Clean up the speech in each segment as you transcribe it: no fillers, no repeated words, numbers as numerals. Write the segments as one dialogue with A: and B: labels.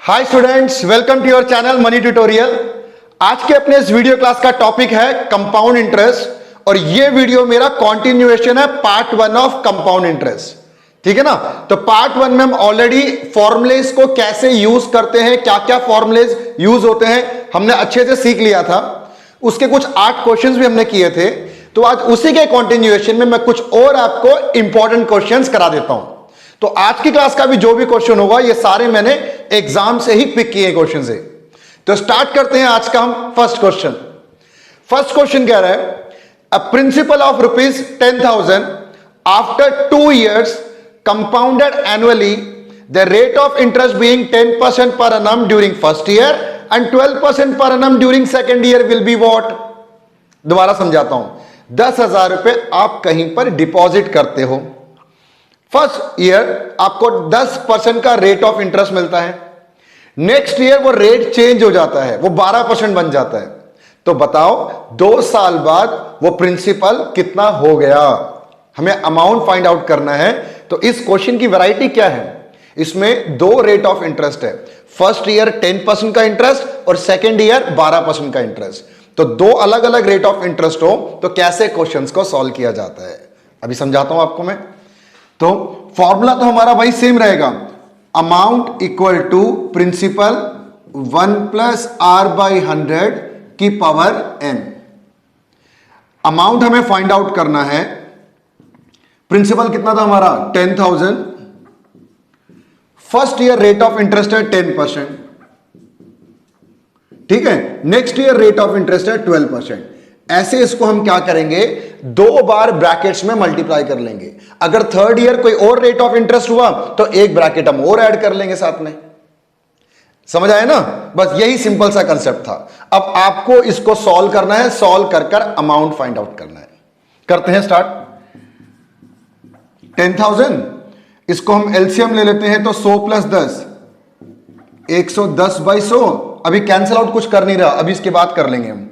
A: Hi students, welcome to your channel money tutorial. आज के अपने इस वीडियो क्लास का टॉपिक है कंपाउंड इंटरेस्ट और ये वीडियो मेरा कॉन्टिन्यूएशन है पार्ट 1 ऑफ कंपाउंड इंटरेस्ट। ठीक है ना। तो पार्ट 1 में हम ऑलरेडी फॉर्मुलेस को कैसे यूज करते हैं, क्या क्या फॉर्मुलेस यूज होते हैं, हमने अच्छे से सीख लिया था। उसके कुछ 8 क्वेश्चंस भी हमने किए थे। तो आज उसी के कॉन्टिन्यूएशन में मैं कुछ और आपको इंपॉर्टेंट क्वेश्चंस करा देता हूं। तो आज की क्लास का भी जो भी क्वेश्चन होगा ये सारे मैंने एग्जाम से ही पिक किए क्वेश्चन से। तो स्टार्ट करते हैं आज का हम फर्स्ट क्वेश्चन। फर्स्ट क्वेश्चन कह रहा है a principal of ₹10,000 after 2 years compounded annually the rate of interest being 10% per annum during first year and 12% per annum during second year will be what. दोबारा समझाता हूं। 10,000 रुपए आप कहीं पर डिपॉजिट करते हो, फर्स्ट ईयर आपको 10% का रेट ऑफ इंटरेस्ट मिलता है, नेक्स्ट ईयर वो रेट चेंज हो जाता है, वो 12% बन जाता है। तो बताओ 2 साल बाद वो प्रिंसिपल कितना हो गया। हमें अमाउंट फाइंड आउट करना है। तो इस क्वेश्चन की वैरायटी क्या है, इसमें 2 रेट ऑफ इंटरेस्ट है, फर्स्ट ईयर 10% का इंटरेस्ट और सेकेंड ईयर 12% का इंटरेस्ट। तो 2 अलग अलग रेट ऑफ इंटरेस्ट हो तो कैसे क्वेश्चंस को सॉल्व किया जाता है अभी समझाता हूं आपको मैं। तो फॉर्मूला तो हमारा भाई सेम रहेगा, amount equal to principal 1 + R/100 की पावर n। अमाउंट हमें फाइंड आउट करना है। प्रिंसिपल कितना था हमारा 10,000, first year rate of interest है 10%, ठीक है, next year rate of interest है 12%। ऐसे इसको हम क्या करेंगे, 2 बार ब्रैकेट्स में मल्टीप्लाई कर लेंगे। अगर थर्ड ईयर कोई और रेट ऑफ इंटरेस्ट हुआ तो एक ब्रैकेट हम और ऐड कर लेंगे साथ में। समझ आया ना। बस यही सिंपल सा कंसेप्ट था। अब आपको इसको सॉल्व करना है, सॉल्व कर कर अमाउंट फाइंड आउट करना है। करते हैं स्टार्ट। 10,000 इसको हम एलसीएम ले लेते हैं तो 100 + 10 110/100। अभी कैंसिल आउट कुछ कर नहीं रहा, अभी इसके बाद कर लेंगे हम।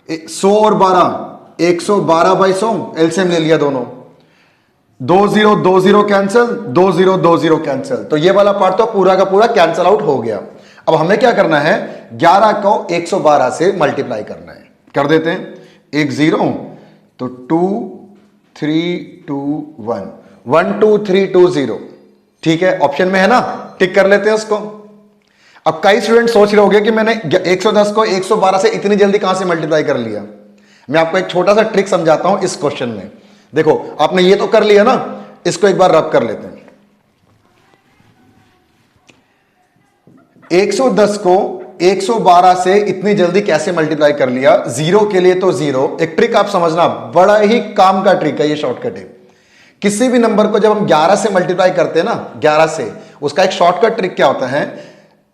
A: 100 और 12 112/100 एलसीएम ले लिया दोनों। 20 20 कैंसिल, 20 20 कैंसिल। तो ये वाला पार्ट तो पूरा का पूरा कैंसिल आउट हो गया। अब हमें क्या करना है, 11 को 112 से मल्टीप्लाई करना है। कर देते हैं। 1 0 तो 2 3 2 1 1 2 3 2 0। ठीक है, ऑप्शन में है ना, टिक कर लेते हैं उसको। अब कई स्टूडेंट सोच रहे होंगे कि मैंने 110 को 112 से इतनी जल्दी कहां से मल्टीप्लाई कर लिया। मैं आपको एक छोटा सा ट्रिक समझाता हूं इस क्वेश्चन में। देखो आपने ये तो कर लिया ना, इसको एक बार रब कर लेते हैं। 110 को 112 से इतनी जल्दी कैसे मल्टीप्लाई कर लिया। 0 के लिए तो 0। एक ट्रिक आप समझना, बड़ा ही काम का ट्रिक है ये, शॉर्टकट है। किसी भी नंबर को जब हम 11 से मल्टीप्लाई करते हैं ना, 11 से, उसका एक शॉर्टकट ट्रिक क्या होता है,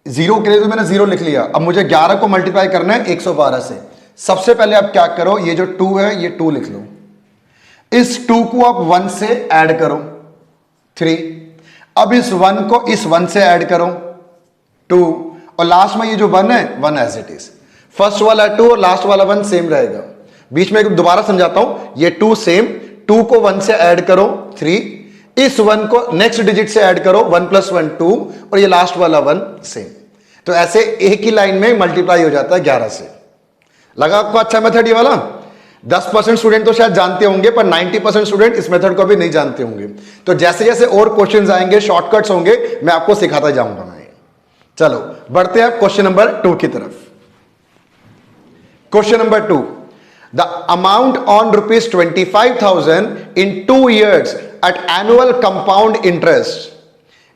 A: 0 के लिए तो मैंने 0 लिख लिया, अब मुझे 11 को मल्टीप्लाई करना है 112 से। सबसे पहले आप क्या करो, ये जो 2 है ये 2 लिख लो, इस 2 को आप 1 से ऐड करो 3, अब इस 1 को इस 1 से ऐड करो 2, और लास्ट में ये जो 1 है 1 एज इट इज। फर्स्ट वाला 2 और लास्ट वाला 1 सेम रहेगा। बीच में दोबारा समझाता हूं, ये 2 सेम, 2 को 1 से ऐड करो 3, इस 1 को नेक्स्ट डिजिट से ऐड करो 1 + 1 2, और ये लास्ट वाला 1 सेम। तो ऐसे एक ही लाइन में मल्टीप्लाई हो जाता है 11 से। लगा आपको अच्छा मेथड ये वाला। 10% स्टूडेंट तो शायद जानते होंगे, पर 90% स्टूडेंट इस मेथड को भी नहीं जानते होंगे। तो जैसे जैसे और क्वेश्चंस आएंगे, शॉर्टकट्स होंगे, मैं आपको सिखाता जाऊंगा मैं। चलो बढ़ते हैं क्वेश्चन नंबर 2 की तरफ। Question number 2, the amount on ₹25,000 in 2 years at annual compound interest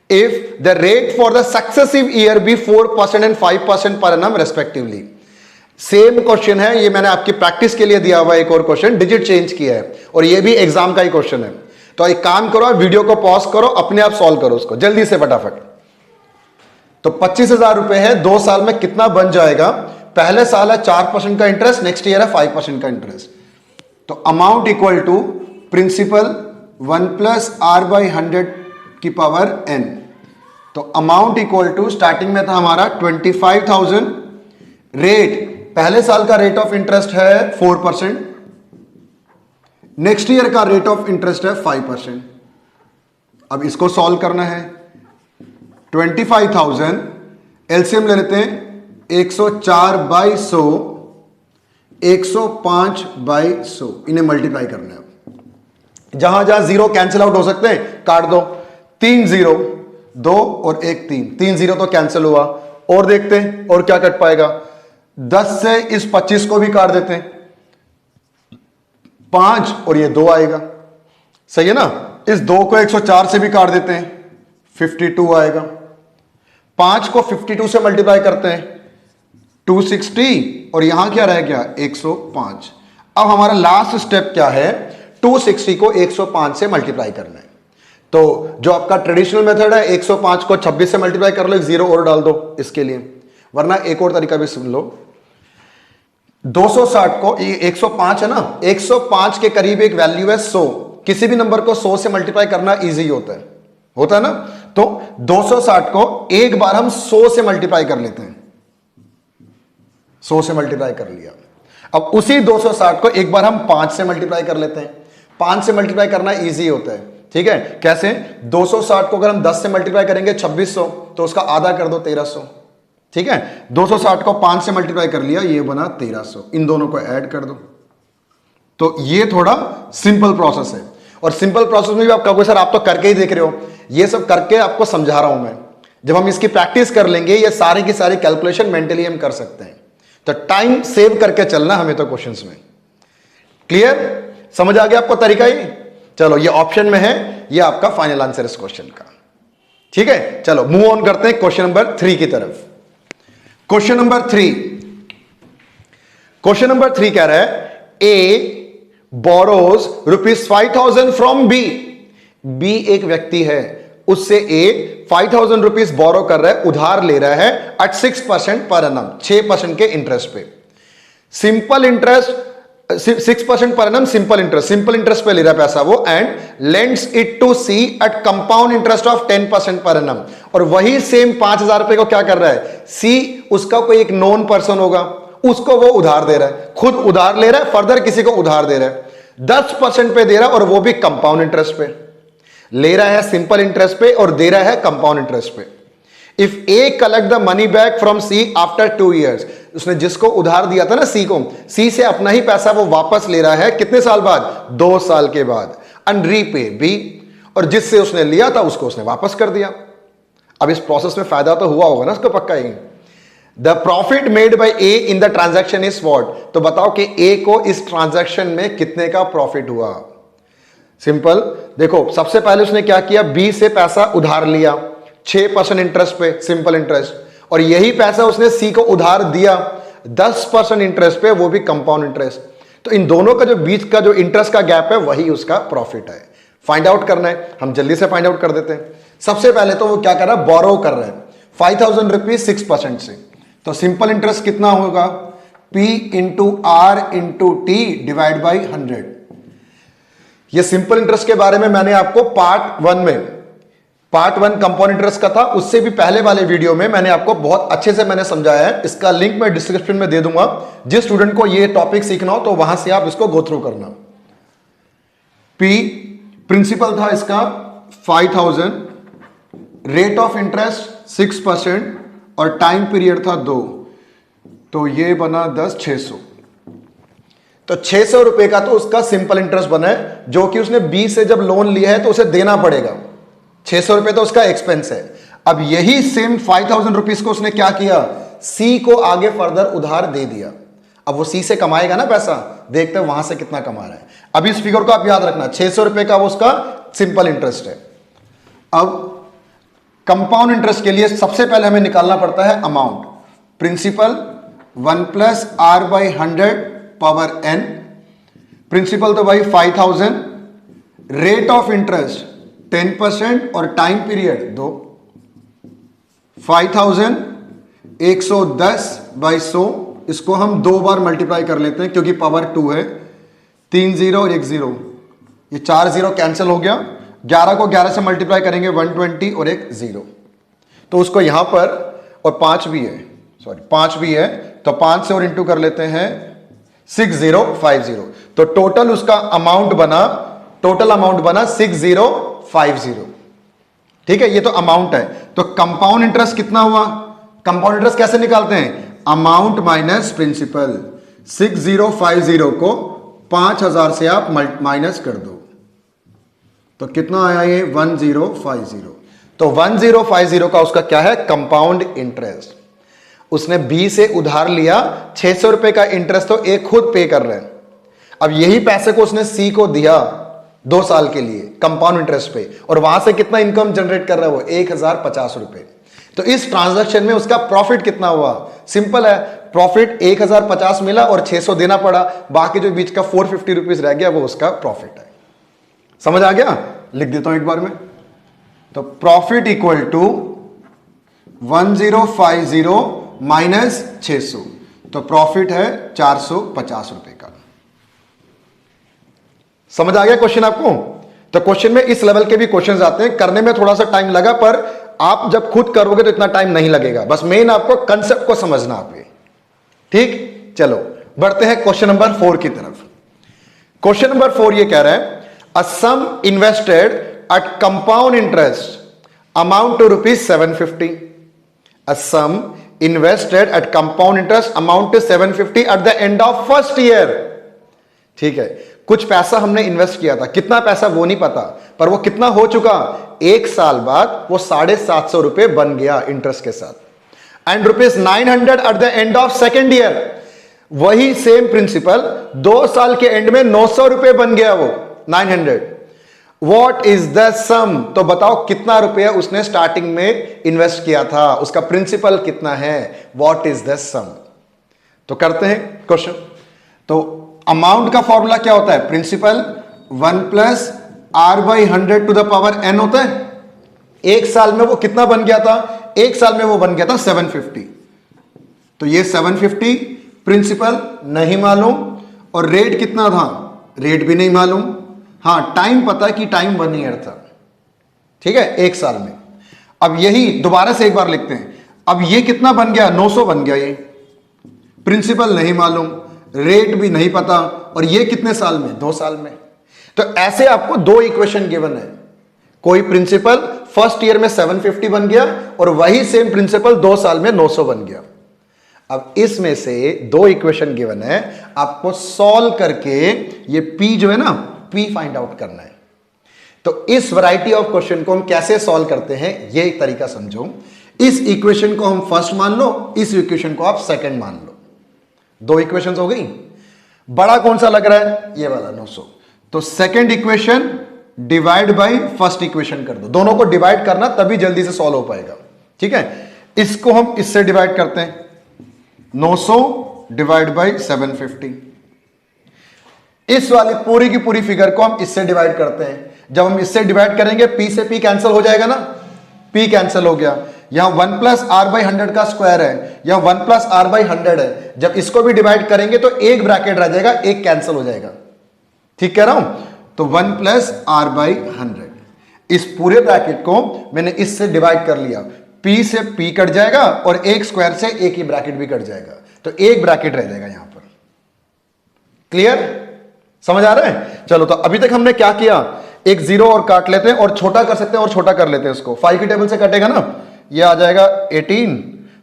A: if the rate for the successive year be 4% and 5% per annum respectively। Same question है ये, मैंने आपकी प्रैक्टिस के लिए दिया हुआ एक और क्वेश्चन, डिजिट चेंज किया है, और ये भी एग्जाम का ही क्वेश्चन है। तो एक काम करो, वीडियो को पॉज करो, अपने आप सॉल्व करो उसको जल्दी से फटाफट। तो 25,000 रुपए है, 2 साल में कितना बन जाएगा। पहले साल है 4% का इंटरेस्ट, नेक्स्ट ईयर है 5% का इंटरेस्ट। तो amount equal to principal 1 + R/100 की पावर n। तो अमाउंट इक्वल टू, स्टार्टिंग में था हमारा 25,000, रेट पहले साल का रेट ऑफ इंटरेस्ट है 4%, नेक्स्ट ईयर का रेट ऑफ इंटरेस्ट है 5%। अब इसको सॉल्व करना है। 25,000 एलसीएम ले लेते हैं 104 बाई 100, 105 बाई 100, इन्हें मल्टीप्लाई करना है। जहां जहां जीरो कैंसिल आउट हो सकते हैं काट दो। 3 0, 2 और 1 3, 3 0 तो कैंसिल हुआ। और देखते हैं और क्या कट पाएगा। 10 से इस 25 को भी काट देते हैं, 5 और ये 2 आएगा। सही है ना। इस 2 को 104 से भी काट देते हैं, 52 आएगा। 5 को 52 से मल्टीप्लाई करते हैं, 260, और यहां क्या रह गया 105। अब हमारा लास्ट स्टेप क्या है, 260 को 105 से मल्टीप्लाई करना है। तो जो आपका ट्रेडिशनल मेथड है, 105 को 26 से मल्टीप्लाई कर लो, एक जीरो और डाल दो इसके लिए, वरना एक और तरीका भी सुन लो। 260 को, ये 105 है ना, 105 के करीब एक वैल्यू है 100। किसी भी नंबर को 100 से मल्टीप्लाई करना इजी होता है ना। तो 260 को एक बार हम 100 से मल्टीप्लाई कर लेते हैं, 100 से मल्टीप्लाई कर लिया। अब उसी 260 को एक बार हम 5 से मल्टीप्लाई कर लेते हैं। 5 से मल्टीप्लाई करना इजी होता है, ठीक है। कैसे, 260 को अगर हम 10 से मल्टीप्लाई करेंगे 2600, तो उसका आधा कर दो 1300, ठीक है। 260 को 5 से मल्टीप्लाई कर लिया, ये बना 1300। इन दोनों को ऐड कर दो। तो ये थोड़ा सिंपल प्रोसेस है, और सिंपल प्रोसेस में भी आप कहोगे सर आप तो करके ही देख रहे हो। ये सब करके आपको समझा रहा हूं मैं। जब हम इसकी प्रैक्टिस कर लेंगे, ये सारी की सारी कैलकुलेशन मेंटली हम कर सकते हैं। तो टाइम सेव करके चलना हमें तो क्वेश्चंस में। क्लियर, समझ आ गया आपको तरीका ही। चलो ये ऑप्शन में है, ये आपका फाइनल आंसर इस क्वेश्चन का, ठीक है। चलो मूव ऑन करते हैं क्वेश्चन नंबर 3 की तरफ। क्वेश्चन नंबर 3, क्वेश्चन नंबर 3 कह रहा है ए बोरोज ₹5,000 फ्रॉम बी। बी एक व्यक्ति है, उससे ए 5,000 रुपीज बोरो कर रहा है, उधार ले रहा है एट 6% पर एनम, 6% के इंटरेस्ट पे। Simple interest 6% per annum, simple interest पे ले रहा है पैसा वो, and lends it to C at compound interest of 10% per annum. और वही सेम 5,000 रुपए को क्या कर रहा है, सी उसका कोई एक नोन पर्सन होगा, उसको वो उधार दे रहा है, खुद उधार ले रहा है, फर्दर किसी को उधार दे रहा है, 10% पे दे रहा है, और वो भी कंपाउंड इंटरेस्ट पे ले रहा है, सिंपल इंटरेस्ट पे, और दे रहा है कंपाउंड इंटरेस्ट पे। If A collect the money back from C after 2 years, उसने जिसको उधार दिया था ना सी को, सी से अपना ही पैसा वो वापस ले रहा है, कितने साल बाद, 2 साल के बाद। एंड रीपे बी, और जिससे उसने लिया था उसको उसने वापस कर दिया। अब इस प्रोसेस में फायदा तो हुआ होगा ना उसको, पक्का ही। The profit made by A in the transaction is what, तो बताओ कि ए को इस ट्रांजैक्शन में कितने का प्रॉफिट हुआ। सिंपल, देखो सबसे पहले उसने क्या किया, बी से पैसा उधार लिया 6% इंटरेस्ट पे, सिंपल इंटरेस्ट, और यही पैसा उसने सी को उधार दिया 10% इंटरेस्ट पे, वो भी कंपाउंड इंटरेस्ट। तो इन दोनों का जो बीच का जो इंटरेस्ट का गैप है, वही उसका प्रॉफिट है। फाइंड आउट करना है, हम जल्दी से फाइंड आउट कर देते हैं। सबसे पहले तो वो क्या कर रहा है, बोरो कर रहा है 5,000 रुपीज 6% से। तो सिंपल इंटरेस्ट कितना होगा, P into R into T divide by 100। ये सिंपल इंटरेस्ट के बारे में मैंने आपको पार्ट 1 कंपाउंड इंटरेस्ट का था, उससे भी पहले वाले वीडियो में मैंने आपको बहुत अच्छे से मैंने समझाया है। इसका लिंक मैं डिस्क्रिप्शन में दे दूंगा, जिस स्टूडेंट को ये टॉपिक सीखना हो तो वहां से आप इसको गो थ्रू करना। P प्रिंसिपल था इसका 5,000, रेट ऑफ इंटरेस्ट 6% और टाइम पीरियड था 2, तो ये बना 10 600। तो 600 रुपए का तो उसका सिंपल इंटरेस्ट बना है, जो कि उसने बी से जब लोन लिया है तो उसे देना पड़ेगा। 600 रुपए तो उसका एक्सपेंस है। अब यही सेम 5,000 रुपीज को उसने क्या किया, सी को आगे फर्दर उधार दे दिया। अब वो सी से कमाएगा ना पैसा, देखते हैं वहां से कितना कमा रहा है। अब इस फिगर को आप याद रखना, 600 रुपए का वो उसका सिंपल इंटरेस्ट है। अब कंपाउंड इंटरेस्ट के लिए सबसे पहले हमें निकालना पड़ता है amount. Principal 1 + r/100 power n, principal तो भाई 5,000, रेट ऑफ इंटरेस्ट 10% और टाइम पीरियड 2। 5,000 110/100, इसको हम 2 बार मल्टीप्लाई कर लेते हैं क्योंकि पावर 2 है। 3 0 और 1 0, ये 4 0 कैंसिल हो गया। 11 को 11 से मल्टीप्लाई करेंगे 120 और 1 0, तो उसको यहां पर, और 5 भी है, सॉरी 5 भी है, तो 5 से और इंटू कर लेते हैं 6050। तो टोटल उसका अमाउंट बना, टोटल अमाउंट बना 6050। ठीक है, ये तो अमाउंट है। तो कंपाउंड इंटरेस्ट कितना हुआ, कंपाउंड इंटरेस्ट कैसे निकालते हैं? Amount minus principal. 6050 को 5000 से आप माइनस कर दो तो कितना आया ये? 1050। तो 1050 का उसका क्या है? Compound interest. उसने बी से उधार लिया 600 रुपए का इंटरेस्ट, तो ए खुद पे कर रहे हैं। अब यही पैसे को उसने सी को दिया 2 साल के लिए कंपाउंड इंटरेस्ट पे, और वहां से कितना इनकम जनरेट कर रहा है वो? 1050 रुपए। तो इस ट्रांजैक्शन में उसका प्रॉफिट कितना हुआ? सिंपल है, प्रॉफिट 1050 मिला और 600 देना पड़ा, बाकी जो बीच का 450 रुपीज रह गया वो उसका प्रॉफिट है। समझ आ गया? लिख देता हूं एक बार में। तो प्रॉफिट इक्वल टू 1050 माइनस 600, तो प्रॉफिट है 450 रुपए का। समझ आ गया क्वेश्चन आपको? तो क्वेश्चन में इस लेवल के भी क्वेश्चंस आते हैं, करने में थोड़ा सा टाइम लगा, पर आप जब खुद करोगे तो इतना टाइम नहीं लगेगा। बस मेन आपको कंसेप्ट को समझना आप। ठीक, चलो बढ़ते हैं क्वेश्चन नंबर 4 की तरफ। क्वेश्चन नंबर 4 ये कह रहा है, a sum invested at compound interest amount to ₹750। A sum invested at compound interest amount to 750 at the end of first year. ठीक है, कुछ पैसा हमने इन्वेस्ट किया था, कितना पैसा वो नहीं पता, पर वो कितना हो चुका? 1 साल बाद वो 750 रुपए बन गया इंटरेस्ट के साथ। And ₹900 eight the end of second year. वही सेम प्रिंसिपल 2 साल के एंड में 900 रुपए बन गया वो 900। वॉट इज द सम? तो बताओ कितना रुपया उसने स्टार्टिंग में इन्वेस्ट किया था, उसका प्रिंसिपल कितना है? वॉट इज द सम? तो करते हैं क्वेश्चन। तो अमाउंट का फॉर्मूला क्या होता है? Principal 1 plus R/100 to the power n होता है। 1 साल में वो कितना बन गया था? 1 साल में वो बन गया था 750। तो ये 750 प्रिंसिपल नहीं मालूम, और रेट कितना था? रेट भी नहीं मालूम। हां, टाइम पता है कि टाइम 1 ईयर था। ठीक है, 1 साल में। अब यही दोबारा से एक बार लिखते हैं। अब ये कितना बन गया? 900 बन गया। ये प्रिंसिपल नहीं मालूम, रेट भी नहीं पता, और ये कितने साल में? 2 साल में। तो ऐसे आपको 2 इक्वेशन गिवन है। कोई प्रिंसिपल फर्स्ट ईयर में 750 बन गया, और वही सेम प्रिंसिपल 2 साल में 900 बन गया। अब इसमें से 2 इक्वेशन गिवन है, आपको सॉल्व करके ये P जो है ना, P फाइंड आउट करना है। तो इस वैरायटी ऑफ क्वेश्चन को हम कैसे सॉल्व करते हैं, ये एक तरीका समझो। इस इक्वेशन को हम फर्स्ट मान लो, इस इक्वेशन को आप सेकंड मान लो। 2 इक्वेशन हो गई। बड़ा कौन सा लग रहा है? ये वाला 900। तो second equation divide by first equation कर दो। दोनों को डिवाइड करना, तभी जल्दी से सॉल्व हो पाएगा। ठीक है, इसको हम इससे डिवाइड करते हैं, 900 डिवाइड बाय 750। इस वाली पूरी की पूरी फिगर को हम इससे डिवाइड करते हैं। जब हम इससे डिवाइड करेंगे, P से P कैंसिल हो जाएगा ना, P कैंसिल हो गया। यहां 1 प्लस R/100 का स्क्वायर है, यहां 1 प्लस R/100 है। जब इसको भी डिवाइड करेंगे तो एक ब्रैकेट रह जाएगा, एक कैंसिल हो जाएगा। ठीक कह रहा हूं? तो 1 प्लस R/100, इस पूरे ब्रैकेट को मैंने इससे डिवाइड कर लिया। P से P कट जाएगा, और एक स्क्वायर से एक ही ब्रैकेट भी कट जाएगा, तो एक ब्रैकेट रह जाएगा यहां पर। क्लियर? समझ आ रहा है? चलो, तो अभी तक हमने क्या किया? एक 0 और काट लेते हैं, और छोटा कर सकते हैं, और छोटा कर लेते हैं उसको। 5 की टेबल से कटेगा ना, ये आ जाएगा 18।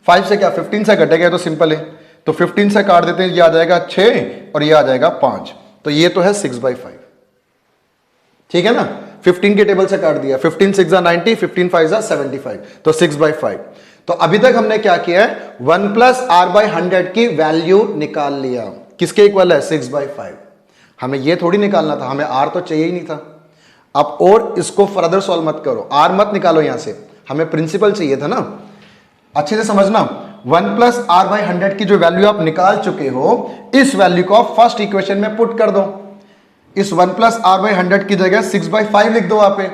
A: 5 से क्या 15 से कटेगा, तो सिंपल है। तो 15 से काट देते हैं, ये आ जाएगा 6, और ये आ जाएगा 5। तो ये तो है 6/5। ठीक है ना? 15 के टेबल से काट दिया, 15 6 90, 15 5 75, तो 6/5। तो अभी तक हमने क्या किया है? 1 प्लस R/100 की वैल्यू निकाल लिया। किसके इक्वल है? 6/5। हमें ये थोड़ी निकालना था, हमें R तो चाहिए ही नहीं था। अब और इसको फर्दर सॉल्व मत करो, R मत निकालो यहां से, हमें प्रिंसिपल चाहिए था ना। अच्छे से समझना, 1 प्लस R/100 की जो वैल्यू आप निकाल चुके हो, इस वैल्यू को आप फर्स्ट इक्वेशन में पुट कर दो। इस 1 प्लस R/100 की जगह 6/5 लिख दो। वहां पे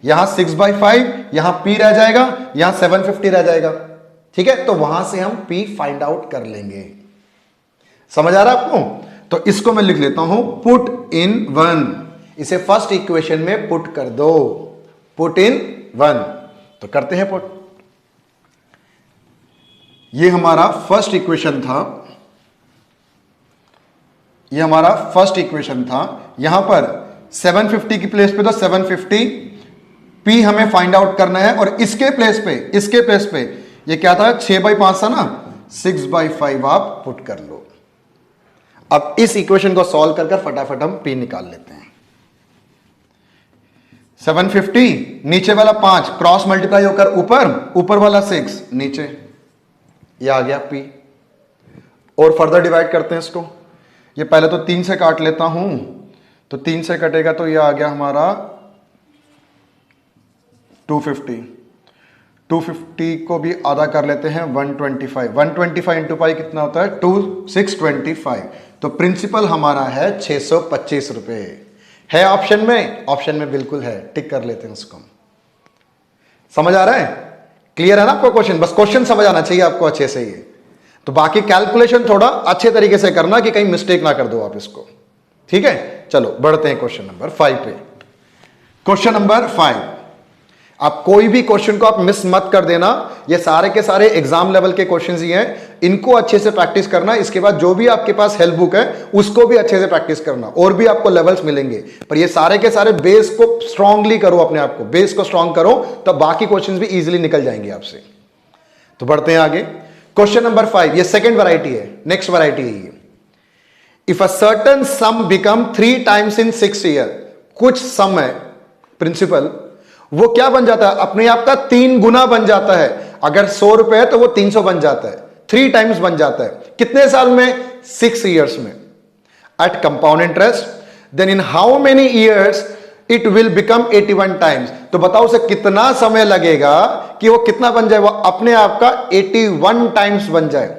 A: यहां 6/5, यहां P रह जाएगा, यहां 750 रह जाएगा। ठीक है, तो वहां से हम P फाइंड आउट कर लेंगे। समझ आ रहा है आपको? तो इसको मैं लिख लेता हूं, पुट इन 1। इसे फर्स्ट इक्वेशन में पुट कर दो, पुट इन 1। तो करते हैं पुट। ये हमारा फर्स्ट इक्वेशन था, ये हमारा फर्स्ट इक्वेशन था। यहां पर 750 की प्लेस पे तो 750 P हमें फाइंड आउट करना है, और इसके प्लेस पे ये क्या था, 6/5 था ना, 6/5 आप पुट कर लो। अब इस इक्वेशन को सॉल्व कर फटाफट हम P निकाल लेते हैं। 750 नीचे वाला 5 क्रॉस मल्टीप्लाई होकर ऊपर वाला 6 नीचे, ये आ गया P। और फर्दर डिवाइड करते हैं इसको। ये पहले तो 3 से काट लेता हूं, तो 3 से कटेगा तो ये आ गया हमारा 250। 250 को भी आधा कर लेते हैं 125। 125 इंटू पाई कितना होता है, 625। तो प्रिंसिपल हमारा है 625 रुपए। है ऑप्शन में, ऑप्शन में बिल्कुल है, टिक कर लेते हैं उसको। समझ आ रहा है, क्लियर है ना आपको क्वेश्चन? बस क्वेश्चन समझ आना चाहिए आपको अच्छे से। ये तो बाकी कैलकुलेशन थोड़ा अच्छे तरीके से करना कि कहीं मिस्टेक ना कर दो आप इसको, ठीक है। चलो बढ़ते हैं क्वेश्चन नंबर 5 पे। क्वेश्चन नंबर 5, आप कोई भी क्वेश्चन को आप मिस मत कर देना। ये सारे के सारे एग्जाम लेवल के क्वेश्चंस ही हैं, इनको अच्छे से प्रैक्टिस करना। इसके बाद जो भी आपके पास हेल्प बुक है उसको भी अच्छे से प्रैक्टिस करना, और भी आपको लेवल्स मिलेंगे। पर ये सारे के सारे बेस को स्ट्रांगली करो, अपने आप को बेस को स्ट्रांग करो, तब बाकी क्वेश्चंस भी इजीली निकल जाएंगे आपसे। तो बढ़ते हैं आगे। क्वेश्चन नंबर 5, ये सेकेंड वैरायटी है, नेक्स्ट वैरायटी है ये। If a certain some become 3 times in 6 year, कुछ सम है प्रिंसिपल, वो क्या बन जाता है, अपने आप का 3 गुना बन जाता है। अगर 100 रुपए है तो वो 300 बन जाता है, 3 टाइम्स बन जाता है। कितने साल में, 6 ईयर्स में, at compound interest. Then in how many years it will become 81 times. तो बताओ उसे कितना समय लगेगा कि वो कितना बन जाए, वो अपने आप का 81 टाइम्स बन जाए।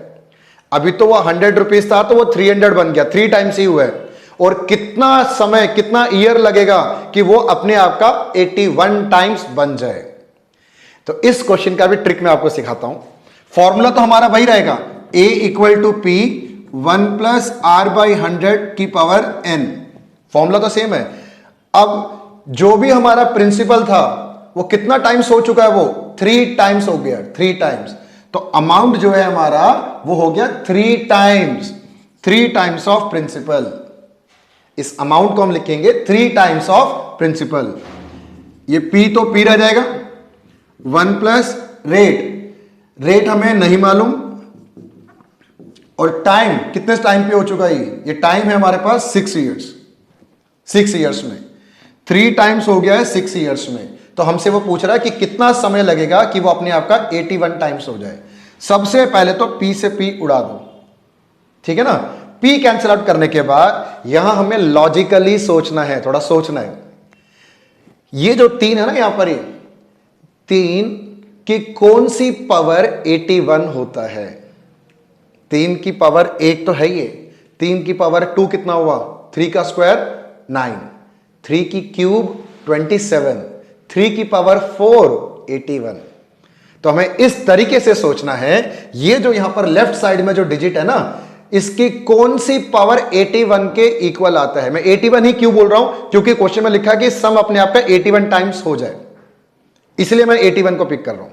A: अभी तो वो 100 रुपीज था तो वो 300 बन गया, 3 टाइम्स ही हुआ है। और कितना समय, कितना ईयर लगेगा कि वो अपने आप का 81 टाइम्स बन जाए। तो इस क्वेश्चन का भी ट्रिक मैं आपको सिखाता हूं। फॉर्मूला तो हमारा वही रहेगा, A equal to P 1 plus R/100 की पावर N। फॉर्मूला तो सेम है। अब जो भी हमारा प्रिंसिपल था वो कितना टाइम्स हो चुका है, वो 3 टाइम्स हो गया, 3 टाइम्स। तो अमाउंट जो है हमारा वो हो गया 3 टाइम्स ऑफ प्रिंसिपल। इस अमाउंट को हम लिखेंगे 3 टाइम्स ऑफ प्रिंसिपल। ये P तो P रह जाएगा, 1 प्लस रेट हमें नहीं मालूम, और टाइम कितने टाइम पे हो चुका है, ये टाइम है हमारे पास 6 ईयर्स। 6 ईयर्स में 3 टाइम्स हो गया है 6 ईयर्स में। तो हमसे वो पूछ रहा है कि कितना समय लगेगा कि वो अपने आप का 81 टाइम्स हो जाए। सबसे पहले तो P से P उड़ा दो, ठीक है ना। P कैंसिल आउट करने के बाद यहां हमें लॉजिकली सोचना है, थोड़ा सोचना है। ये जो 3 है ना यहां पर, ये 3 की कौन सी पावर 81 होता है। 3 की पावर 1 तो है ये, 3 की पावर 2 कितना हुआ, 3 का स्क्वायर 9, 3 की क्यूब 27, 3 की पावर 4 81। तो हमें इस तरीके से सोचना है, ये जो यहां पर लेफ्ट साइड में जो डिजिट है ना, इसकी कौन सी पावर 81 के इक्वल आता है। मैं 81 ही क्यों बोल रहा हूं, क्योंकि क्वेश्चन में लिखा कि सम अपने आप का 81 टाइम्स हो जाए, इसलिए मैं 81 को पिक कर रहा हूं।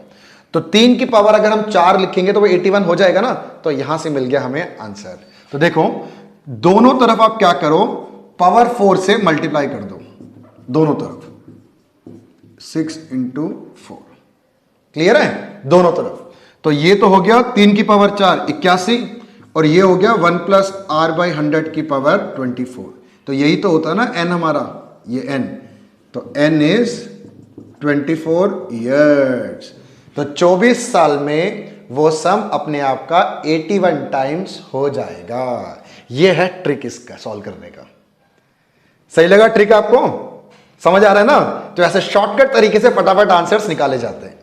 A: तो 3 की पावर अगर हम 4 लिखेंगे तो वो 81 हो जाएगा ना। तो यहां से मिल गया हमें आंसर। तो देखो दोनों तरफ आप क्या करो, पावर 4 से मल्टीप्लाई कर दो दोनों तरफ, 6 इंटू 4। क्लियर है, दोनों तरफ। तो ये तो हो गया 3 की पावर 4 81, और ये हो गया 1 प्लस R/100 की पावर 24। तो यही तो होता है ना n हमारा, ये n। तो n इज 24 ईयर्स। तो 24 साल में वो सम अपने आप का 81 टाइम्स हो जाएगा। ये है ट्रिक इसका सॉल्व करने का। सही लगा ट्रिक आपको, समझ आ रहा है ना। तो ऐसे शॉर्टकट तरीके से फटाफट आंसर्स निकाले जाते हैं।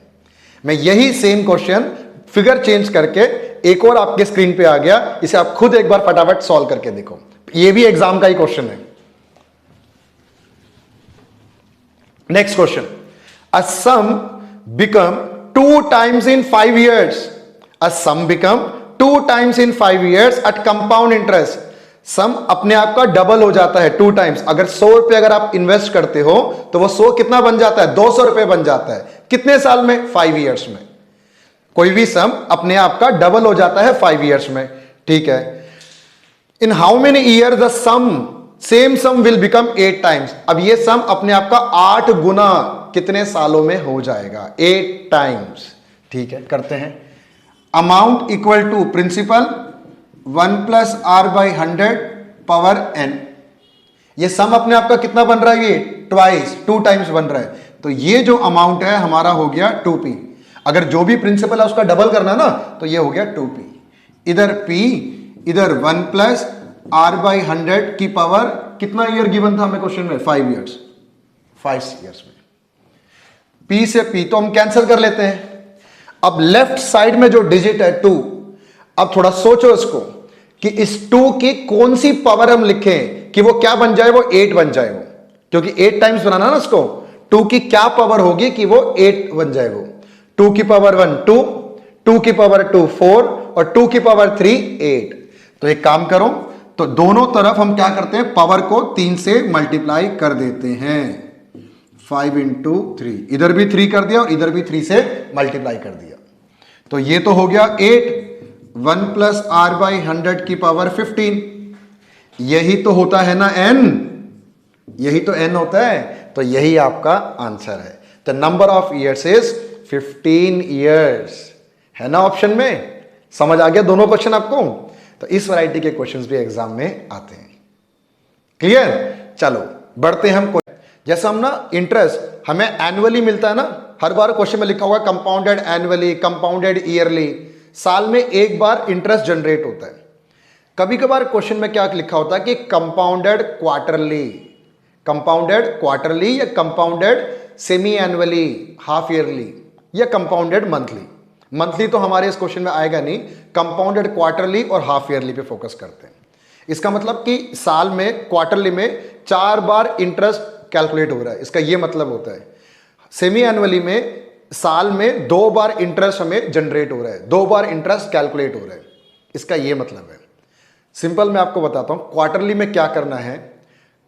A: मैं यही सेम क्वेश्चन फिगर चेंज करके एक और आपके स्क्रीन पे आ गया, इसे आप खुद एक बार फटाफट सॉल्व करके देखो। ये भी एग्जाम का ही क्वेश्चन है। Next question, a sum become 2 times in 5 years. A sum become 2 times in 5 years at compound interest. Sum अपने आप का डबल हो जाता है 2 टाइम्स। अगर 100 रुपए अगर आप इन्वेस्ट करते हो तो वो 100 कितना बन जाता है, 200 रुपए बन जाता है। कितने साल में, 5 ईयर्स में। कोई भी सम अपने आप का डबल हो जाता है 5 ईयर्स में, ठीक है। In how many year the sum, same sum will become 8 times. अब ये सम अपने आप का 8 गुना कितने सालों में हो जाएगा, 8 टाइम्स। ठीक है, करते हैं। Amount equal to principal 1 plus R by 100 power N. ये सम अपने आप का कितना बन रहा है, ये ट्वाइस, 2 टाइम्स बन रहा है। तो ये जो अमाउंट है हमारा हो गया 2p। अगर जो भी प्रिंसिपल है उसका डबल करना ना, तो ये हो गया 2p। इधर p, इधर 1 प्लस आर बाई 100 की पावर, कितना ईयर गिवन था हमें क्वेश्चन में, 5 ईयर्स, 5 ईयर्स में। p से p तो हम कैंसिल कर लेते हैं। अब लेफ्ट साइड में जो डिजिट है 2, अब थोड़ा सोचो इसको कि इस 2 की कौन सी पावर हम लिखें कि वो क्या बन जाए, वो 8 बन जाए वो, क्योंकि 8 टाइम्स बनाना ना इसको। 2 की क्या पावर होगी कि वो 8 बन जाए वो। 2 की पावर 1 2, 2 की पावर 2 4 और 2 की पावर 3 8। तो एक काम करो, तो दोनों तरफ हम क्या करते हैं, पावर को 3 से मल्टीप्लाई कर देते हैं। 5 इंटू 3, इधर भी 3 कर दिया और इधर भी 3 से मल्टीप्लाई कर दिया। तो ये तो हो गया 8, 1 प्लस आर बाई 100 की पावर 15। यही तो होता है ना n, यही तो n होता है। तो यही आपका आंसर है। The number of years is 15 years, है ना ऑप्शन में। समझ आ गया दोनों क्वेश्चन आपको। तो इस वैरायटी के क्वेश्चंस भी एग्जाम में आते हैं। क्लियर, चलो बढ़ते हैं हम। जैसे हम ना इंटरेस्ट हमें एनुअली मिलता है ना, हर बार क्वेश्चन में लिखा हुआ कंपाउंडेड एनुअली, कंपाउंडेड ईयरली, साल में एक बार इंटरेस्ट जनरेट होता है। कभी कभार क्वेश्चन में क्या लिखा होता है कि कंपाउंडेड क्वार्टरली, कंपाउंडेड क्वार्टरली या compounded semi annually, half yearly या कंपाउंडेड मंथली। मंथली तो हमारे इस क्वेश्चन में आएगा नहीं, कंपाउंडेड क्वार्टरली और हाफ ईयरली पे फोकस करते हैं। इसका मतलब कि साल में क्वार्टरली में 4 बार इंटरेस्ट कैलकुलेट हो रहा है, इसका यह मतलब होता है। सेमी एनुअली में साल में 2 बार इंटरेस्ट हमें जनरेट हो रहा है, 2 बार इंटरेस्ट कैलकुलेट हो रहा है, इसका यह मतलब है। सिंपल मैं आपको बताता हूं क्वार्टरली में क्या करना है।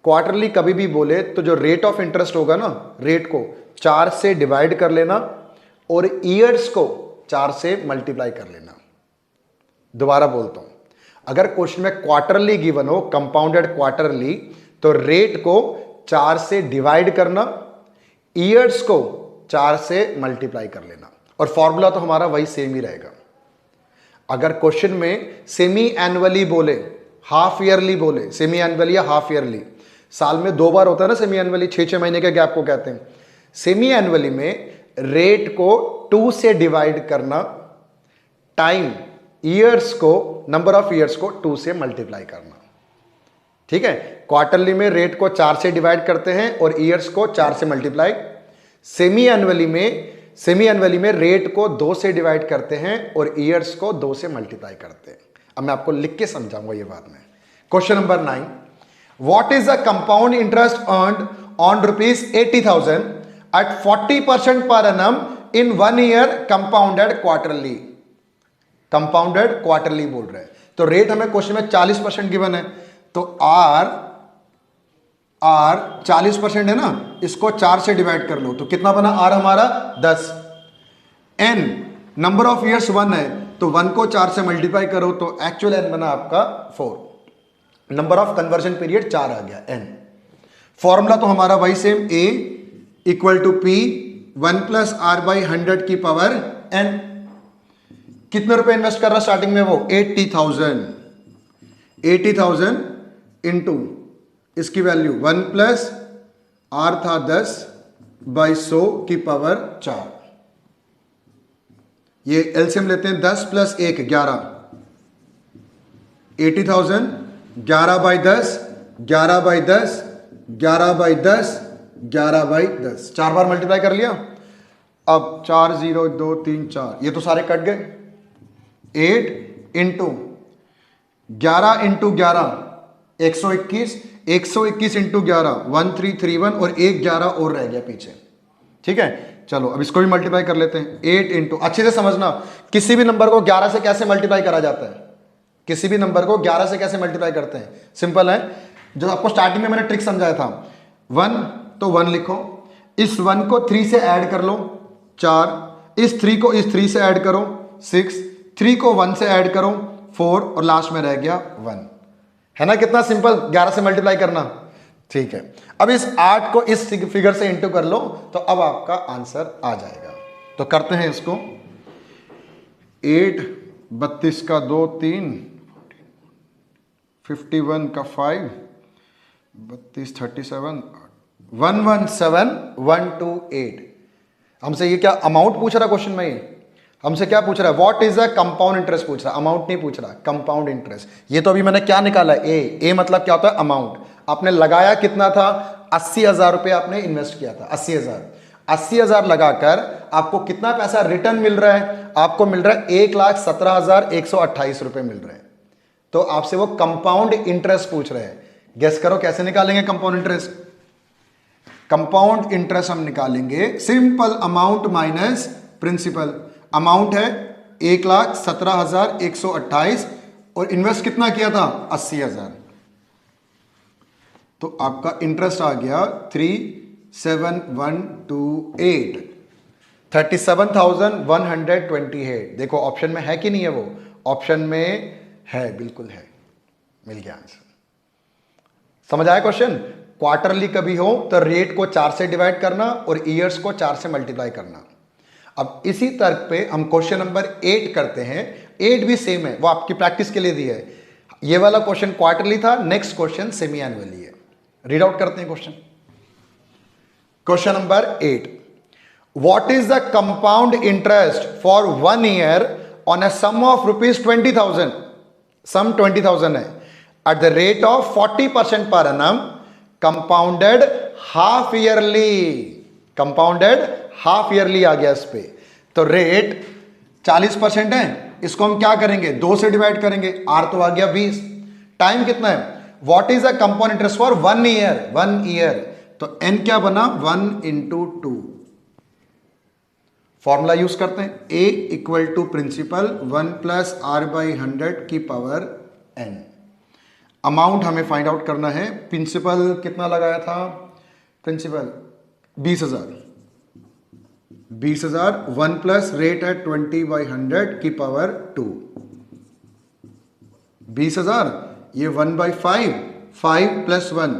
A: क्वार्टरली कभी भी बोले तो जो रेट ऑफ इंटरेस्ट होगा ना, रेट को 4 से डिवाइड कर लेना और ईयर्स को 4 से मल्टीप्लाई कर लेना। दोबारा बोलता हूं, अगर क्वेश्चन में क्वार्टरली गिवन हो, कंपाउंडेड क्वार्टरली, तो रेट को 4 से डिवाइड करना, ईयर्स को 4 से मल्टीप्लाई कर लेना, और फॉर्मूला तो हमारा वही सेम ही रहेगा। अगर क्वेश्चन में सेमी एनुअली बोले, हाफ ईयरली बोले, सेमी एनुअली या हाफ ईयरली, साल में 2 बार होता है ना सेमी एनुअली, 6-6 महीने के गैप को कहते हैं। सेमी एनुअली में रेट को 2 से डिवाइड करना, टाइम ईयर्स को, नंबर ऑफ ईयर्स को 2 से मल्टीप्लाई करना। ठीक है, क्वार्टरली में रेट को 4 से डिवाइड करते हैं और ईयर्स को 4 से मल्टीप्लाई। सेमी एनुअली में रेट को 2 से डिवाइड करते हैं और ईयर्स को 2 से मल्टीप्लाई करते हैं। अब मैं आपको लिख के समझाऊंगा ये बात में। Question number 9, what is the compound interest earned on ₹80,000 at 40% per annum in 1 year compounded quarterly। Compounded quarterly बोल रहे हैं, तो रेट हमें क्वेश्चन में 40% गिवन है, तो आर 40% है ना, इसको 4 से डिवाइड कर लो, तो कितना बना आर हमारा 10। एन नंबर ऑफ ईयर्स 1 है, तो 1 को 4 से मल्टीप्लाई करो तो एक्चुअल एन बना आपका 4। नंबर ऑफ कन्वर्जन पीरियड 4 आ गया एन। फॉर्मूला तो हमारा वही same, A equal to P 1 plus R by 100 की पावर एन। कितने रुपए इन्वेस्ट कर रहा स्टार्टिंग में वो 80,000 इंटू इसकी वैल्यू 1 प्लस आर था 10 बाई 100 की पावर 4। ये एलसीएम लेते हैं, 10 plus 1 11, 80,000 11 by 10, 11 by 10, 11 by 10, 11 by 10, 4 bar multiply कर लिया। अब 4 0 2 3 4, ये तो सारे कट गए। 8 इंटू 11 इंटू 11 121, 121 इंटू 11 1331 और 1 11 और रह गया पीछे। ठीक है, चलो अब इसको भी मल्टीप्लाई कर लेते हैं। 8 इंटू, अच्छे से समझना, किसी भी नंबर को 11 से कैसे मल्टीप्लाई करा जाता है, किसी भी नंबर को 11 से कैसे मल्टीप्लाई करते हैं, सिंपल है। जो आपको स्टार्टिंग में मैंने ट्रिक समझाया था, 1 तो 1 लिखो, इस 1 को 3 से ऐड कर लो 4, इस 3 को इस 3 से ऐड करो 6, 3 को 1 से ऐड करो 4 और लास्ट में रह गया 1। है ना कितना सिंपल 11 से मल्टीप्लाई करना। ठीक है, अब इस 8 को इस फिगर से इंटू कर लो तो अब आपका आंसर आ जाएगा। तो करते हैं इसको, 8 32 का 2 3, 51 का 5, 32 37, 117128। हमसे ये क्या अमाउंट पूछ रहा क्वेश्चन में? ये हमसे क्या पूछ रहा है? What is the compound interest पूछ रहा है, अमाउंट नहीं पूछ रहा, कंपाउंड इंटरेस्ट। ये तो अभी मैंने क्या निकाला है? ए मतलब क्या होता है? अमाउंट। आपने लगाया कितना था? 80,000 रुपये आपने इन्वेस्ट किया था। 80,000 लगाकर आपको कितना पैसा रिटर्न मिल रहा है? आपको मिल रहा है 1,17,128 रुपये मिल रहे हैं। तो आपसे वो कंपाउंड इंटरेस्ट पूछ रहे हैं। गेस करो कैसे निकालेंगे कंपाउंड इंटरेस्ट? कंपाउंड इंटरेस्ट हम निकालेंगे simple amount minus principal. Amount है 1,17,128 और इन्वेस्ट कितना किया था? 80,000। तो आपका इंटरेस्ट आ गया 37128, 37,128। देखो ऑप्शन में है कि नहीं है? वो ऑप्शन में है, बिल्कुल है, मिल गया आंसर। समझ आया क्वेश्चन? क्वार्टरली कभी हो तो रेट को 4 से डिवाइड करना और ईयर्स को 4 से मल्टीप्लाई करना। अब इसी तर्क पे हम क्वेश्चन नंबर 8 करते हैं। 8 भी सेम है, वो आपकी प्रैक्टिस के लिए दी है। ये वाला क्वेश्चन क्वार्टरली था, नेक्स्ट क्वेश्चन सेमी एनुअली है। रीड आउट करते हैं question. Question number 8, what is the compound interest for 1 year on a sum of ₹20,000? Sum 20,000 है at the rate of 40% per annum, compounded half yearly. Compounded half yearly आ गया इस पे। तो rate 40% है, इसको हम क्या करेंगे? 2 से डिवाइड करेंगे। आर तो आ गया 20। टाइम कितना है? What is the compound interest for 1 year? 1 year. तो एन क्या बना? 1 इंटू 2। फॉर्मूला यूज करते हैं, A equal to principal 1 plus R by 100 की पावर एन। अमाउंट हमें फाइंड आउट करना है। प्रिंसिपल कितना लगाया था? प्रिंसिपल 20,000। 1 प्लस रेट है 20/100 की पावर 2। 20,000, ये 1/5, 5 प्लस 1,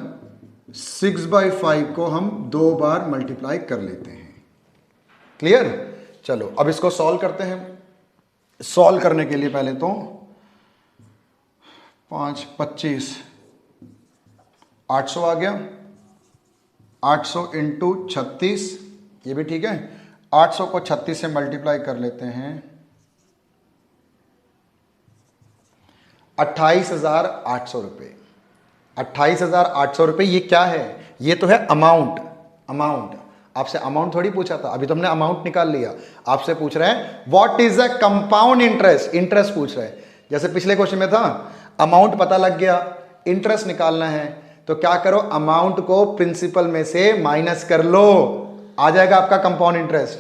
A: 6/5 को हम 2 बार मल्टीप्लाई कर लेते हैं। क्लियर? चलो अब इसको सॉल्व करते हैं। सॉल्व करने के लिए पहले तो 5 25 800 आ गया। 800 इंटू 36, ये भी ठीक है। 800 को 36 से मल्टीप्लाई कर लेते हैं। 28,800 रुपये। 28,800 रुपये ये क्या है? ये तो है अमाउंट। अमाउंट आपसे अमाउंट थोड़ी पूछा था, अभी तो हमने अमाउंट निकाल लिया। आपसे पूछ रहे हैं what is the compound interest. Interest पूछ रहे हैं। जैसे पिछले क्वेश्चन में था, अमाउंट पता लग गया, इंटरेस्ट निकालना है, तो क्या करो? अमाउंट को प्रिंसिपल में से माइनस कर लो, आ जाएगा आपका कंपाउंड इंटरेस्ट।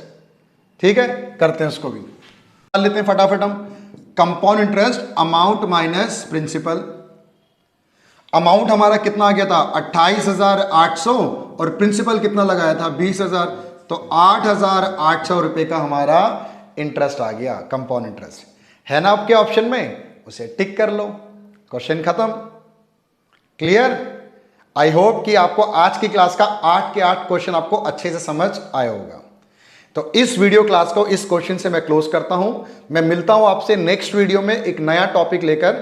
A: ठीक है, करते हैं उसको भी। कर लेते हैं फटाफट हम। Compound interest amount minus principal. Amount हमारा कितना आ गया था? 28,800 और प्रिंसिपल कितना लगाया था? 20,000। तो 8,800 रुपए का हमारा इंटरेस्ट आ गया, कंपाउंड इंटरेस्ट है ना आपके ऑप्शन में, उसे टिक कर लो, क्वेश्चन खत्म। क्लियर? आई होप कि आपको आज की क्लास का 8 के 8 क्वेश्चन आपको अच्छे से समझ आया होगा। तो इस वीडियो क्लास को इस क्वेश्चन से मैं क्लोज करता हूं। मैं मिलता हूं आपसे नेक्स्ट वीडियो में एक नया टॉपिक लेकर।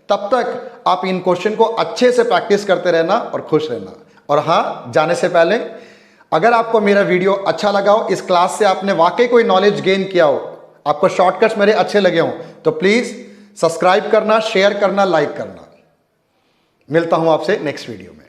A: तब तक आप इन क्वेश्चन को अच्छे से प्रैक्टिस करते रहना और खुश रहना। और हां, जाने से पहले अगर आपको मेरा वीडियो अच्छा लगा हो, इस क्लास से आपने वाकई कोई नॉलेज गेन किया हो, आपको शॉर्टकट्स मेरे अच्छे लगे हो, तो प्लीज सब्सक्राइब करना, शेयर करना, लाइक करना। मिलता हूं आपसे नेक्स्ट वीडियो में।